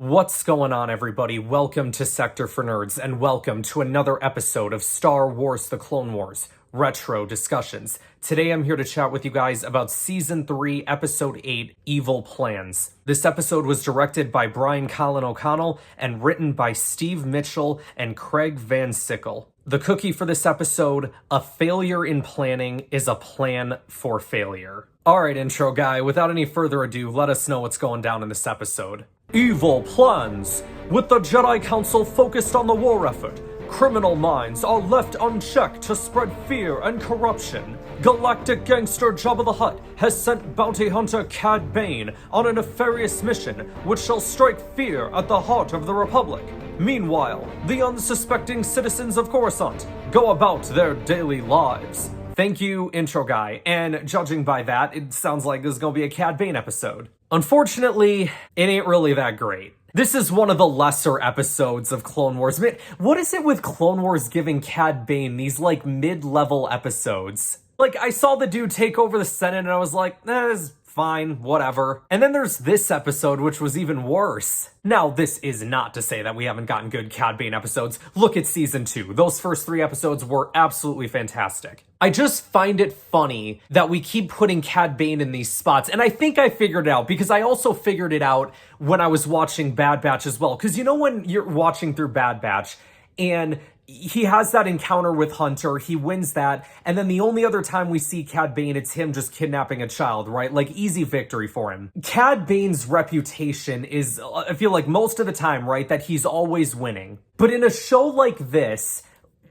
What's going on, everybody? Welcome to Sector for Nerds, and welcome to another episode of Star Wars The Clone Wars Retro Discussions. Today I'm here to chat with you guys about Season 3, Episode 8, Evil Plans. This episode was directed by Brian Colin O'Connell and written by Steve Mitchell and Craig Van Sickle. The cookie for this episode: a failure in planning is a plan for failure. Alright, intro guy, without any further ado, let us know what's going down in this episode. Evil plans. With the Jedi Council focused on the war effort, criminal minds are left unchecked to spread fear and corruption. Galactic gangster Jabba the Hutt has sent bounty hunter Cad Bane on a nefarious mission which shall strike fear at the heart of the Republic. Meanwhile, the unsuspecting citizens of Coruscant go about their daily lives. Thank you, intro guy, and judging by that, it sounds like this is gonna be a Cad Bane episode. Unfortunately, it ain't really that great. This is one of the lesser episodes of Clone Wars. Man, what is it with Clone Wars giving Cad Bane these, mid-level episodes? I saw the dude take over the Senate and I was like, it's fine, whatever. And then there's this episode, which was even worse. Now, this is not to say that we haven't gotten good Cad Bane episodes. Look at Season 2. Those first 3 episodes were absolutely fantastic. I just find it funny that we keep putting Cad Bane in these spots. And I think I figured it out, because I also figured it out when I was watching Bad Batch as well. Because you know when you're watching through Bad Batch and he has that encounter with Hunter, he wins that, and then the only other time we see Cad Bane, it's him just kidnapping a child, right? Easy victory for him. Cad Bane's reputation is, I feel like most of the time, right, that he's always winning. But in a show like this,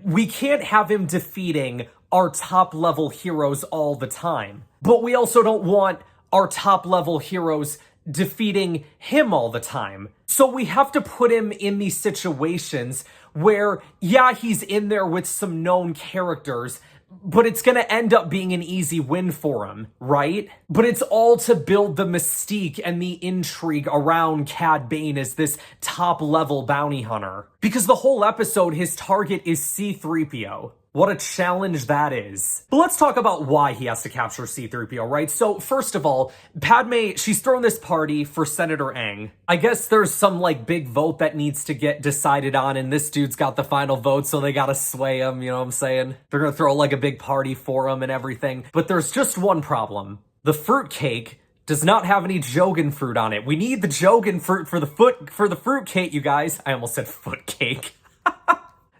we can't have him defeating our top-level heroes all the time. But we also don't want our top-level heroes defeating him all the time. So we have to put him in these situations where, yeah, he's in there with some known characters, but it's gonna end up being an easy win for him, right? But it's all to build the mystique and the intrigue around Cad Bane as this top-level bounty hunter. Because the whole episode, his target is C-3PO. What a challenge that is. But let's talk about why he has to capture C-3PO, right? So, first of all, Padme, she's thrown this party for Senator Aang. I guess there's some, big vote that needs to get decided on, and this dude's got the final vote, so they gotta sway him, you know what I'm saying? They're gonna throw, a big party for him and everything. But there's just one problem. The fruit cake does not have any Jogan fruit on it. We need the Jogan fruit for the fruit cake, you guys. I almost said foot cake.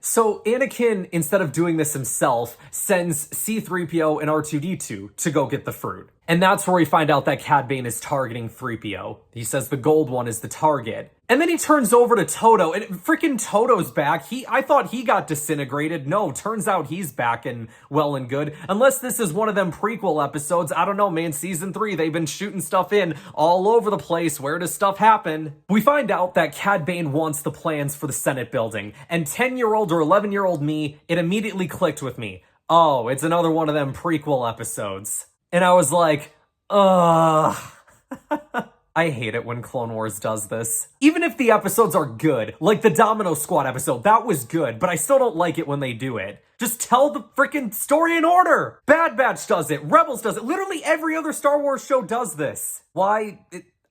So Anakin, instead of doing this himself, sends C-3PO and R2-D2 to go get the fruit. And that's where we find out that Cad Bane is targeting 3PO. He says the gold one is the target. And then he turns over to Toto, and freaking Toto's back. I thought he got disintegrated. No, turns out he's back and well and good. Unless this is one of them prequel episodes. I don't know, man. Season 3, they've been shooting stuff in all over the place. Where does stuff happen? We find out that Cad Bane wants the plans for the Senate building. And 10-year-old or 11-year-old me, it immediately clicked with me. Oh, it's another one of them prequel episodes. And I was like, ugh. I hate it when Clone Wars does this. Even if the episodes are good, like the Domino Squad episode, that was good, but I still don't like it when they do it. Just tell the freaking story in order. Bad Batch does it. Rebels does it. Literally every other Star Wars show does this. Why?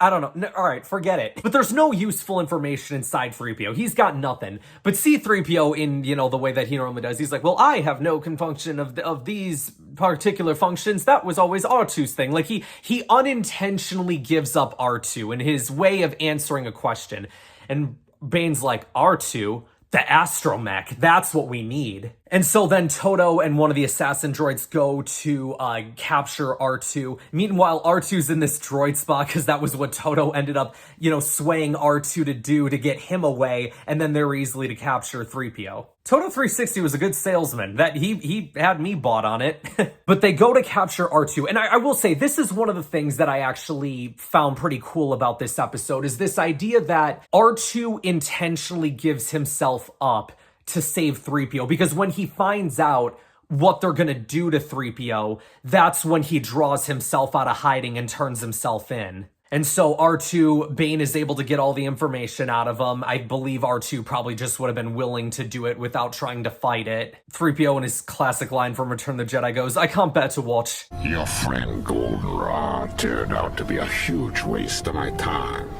I don't know. Alright, forget it. But there's no useful information inside 3PO. He's got nothing. But C-3PO, in, the way that he normally does, he's like, well, I have no function of these particular functions. That was always R2's thing. He unintentionally gives up R2 in his way of answering a question. And Bane's like, R2? The astromech, that's what we need. And so then Toto and one of the assassin droids go to capture R2. Meanwhile, R2's in this droid spot because that was what Toto ended up, swaying R2 to do to get him away, and then they're easily to capture 3PO. Toto 360 was a good salesman. That he had me bought on it. But they go to capture R2. And I will say, this is one of the things that I actually found pretty cool about this episode, is this idea that R2 intentionally gives himself up to save 3PO, because when he finds out what they're gonna do to 3PO, that's when he draws himself out of hiding and turns himself in. And so R2, Bane is able to get all the information out of him. I believe R2 probably just would have been willing to do it without trying to fight it. 3PO in his classic line from Return of the Jedi goes, I can't bear to watch. Your friend Goldenrod turned out to be a huge waste of my time.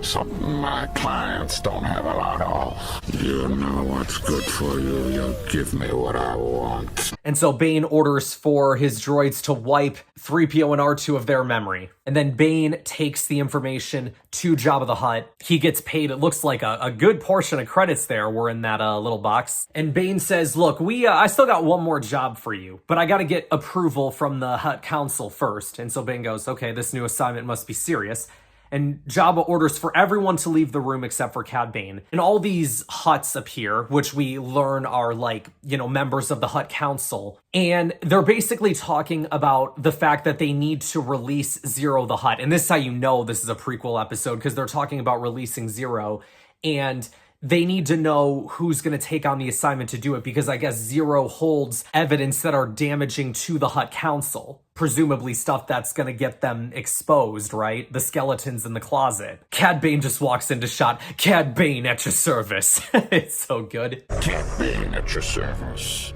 Something my clients don't have a lot of. You know what's good for you. You'll give me what I want. And so Bane orders for his droids to wipe 3PO and R2 of their memory. And then Bane takes the information to Jabba the Hutt. He gets paid, it looks like a good portion of credits there were in that little box. And Bane says, look, I still got one more job for you, but I gotta get approval from the Hutt Council first. And so Bane goes, okay, this new assignment must be serious. And Jabba orders for everyone to leave the room except for Cad Bane. And all these Hutts appear, which we learn are members of the Hutt Council. And they're basically talking about the fact that they need to release Zero the Hutt. And this is how you know this is a prequel episode, because they're talking about releasing Zero. And they need to know who's going to take on the assignment to do it, because I guess Zero holds evidence that are damaging to the Hutt Council. Presumably stuff that's going to get them exposed, right? The skeletons in the closet. Cad Bane just walks into shot. Cad Bane at your service. It's so good. Cad Bane at your service.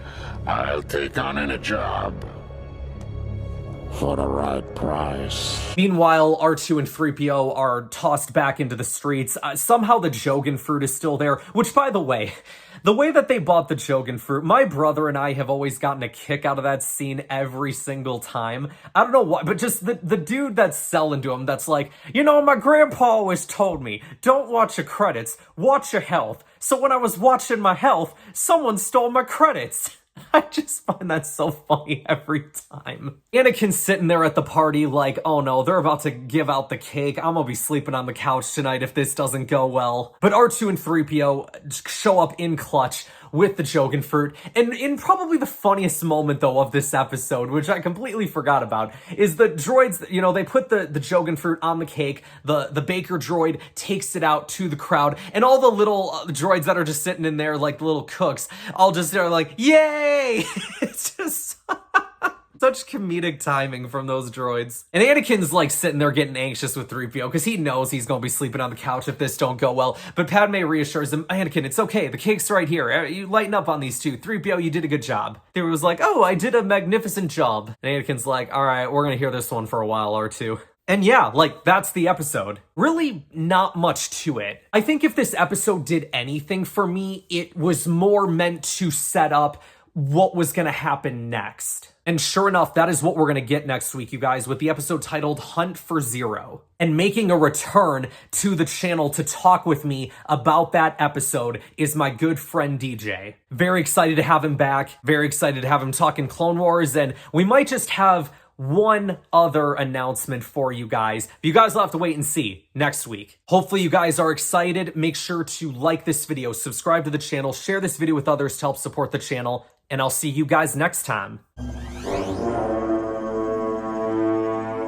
I'll take on any job. For the right price. Meanwhile, R2 and 3PO are tossed back into the streets. Somehow the Jogan fruit is still there, which, by the way that they bought the Jogan fruit, my brother and I have always gotten a kick out of that scene every single time. I don't know why, but just the dude that's selling to him that's like, my grandpa always told me, don't watch your credits, watch your health. So when I was watching my health, someone stole my credits. I just find that so funny every time. Anakin's sitting there at the party like, oh no, they're about to give out the cake. I'm gonna be sleeping on the couch tonight if this doesn't go well. But R2 and 3PO show up in clutch with the Jogan fruit. And in probably the funniest moment, though, of this episode, which I completely forgot about, is the droids, they put the Jogan fruit on the cake, the baker droid takes it out to the crowd, and all the little droids that are just sitting in there, like the little cooks, all just there like, yay! It's just such comedic timing from those droids. And Anakin's like sitting there getting anxious with 3PO because he knows he's gonna be sleeping on the couch if this don't go well. But Padme reassures him, Anakin, it's okay. The cake's right here. You lighten up on these two. 3PO, you did a good job. They was like, oh, I did a magnificent job. And Anakin's like, all right, we're gonna hear this one for a while, R2. And yeah, that's the episode. Really not much to it. I think if this episode did anything for me, it was more meant to set up what was gonna happen next. And sure enough, that is what we're going to get next week, you guys, with the episode titled Hunt for Zero. And making a return to the channel to talk with me about that episode is my good friend DJ. Very excited to have him back. Very excited to have him talking Clone Wars. And we might just have one other announcement for you guys. But you guys will have to wait and see next week. Hopefully you guys are excited. Make sure to like this video, subscribe to the channel, share this video with others to help support the channel. And I'll see you guys next time.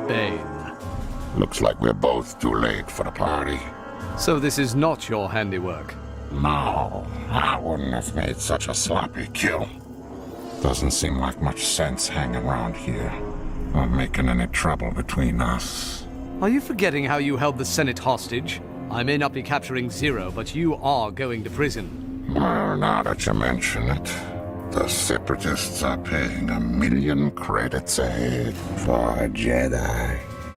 Bane. Looks like we're both too late for the party. So this is not your handiwork? No, I wouldn't have made such a sloppy kill. Doesn't seem like much sense hanging around here. Not making any trouble between us. Are you forgetting how you held the Senate hostage? I may not be capturing Zero, but you are going to prison. Well, now that you mention it, the Separatists are paying 1,000,000 credits a head for a Jedi.